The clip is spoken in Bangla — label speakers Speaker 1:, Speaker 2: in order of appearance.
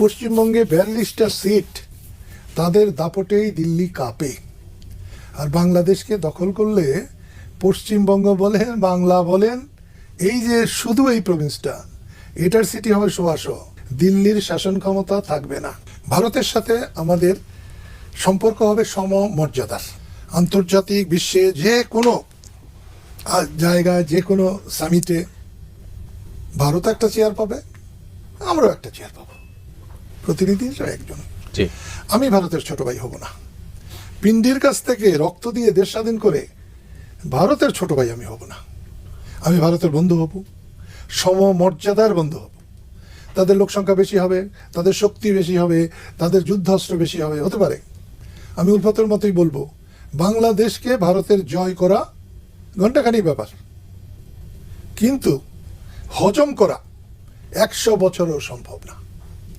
Speaker 1: পশ্চিমবঙ্গে 42টা সিট তাদের দাপটেই দিল্লি কাঁপে। আর বাংলাদেশকে দখল করলে পশ্চিমবঙ্গ বলেন, বাংলা বলেন, এই যে শুধু এই প্রভিন্সটা, এটার সিটি হবে 100। দিল্লির শাসন ক্ষমতা থাকবে না। ভারতের সাথে আমাদের সম্পর্ক হবে সমমর্যাদার। আন্তর্জাতিক বিশ্বে যে কোনো জায়গায়, যে কোনো সামিটে ভারত একটা চেয়ার পাবে, আমরাও একটা চেয়ার পাবো, প্রতিনিধি হিসেবে একজন। আমি ভারতের ছোট ভাই হব না। পিন্ডির কাছ থেকে রক্ত দিয়ে দেশ স্বাধীন করে ভারতের ছোট ভাই আমি হব না। আমি ভারতের বন্ধু হব, সমমর্যাদার বন্ধু হব। তাদের লোক সংখ্যা বেশি হবে, তাদের শক্তি বেশি হবে, তাদের যুদ্ধাস্ত্র বেশি হবে, হতে পারে। আমি উল্ফাতের মতোই বলবো, বাংলাদেশকে ভারতের জয় করা ঘণ্টাখানিক ব্যাপার, কিন্তু হজম করা 100 বছরও সম্ভব না।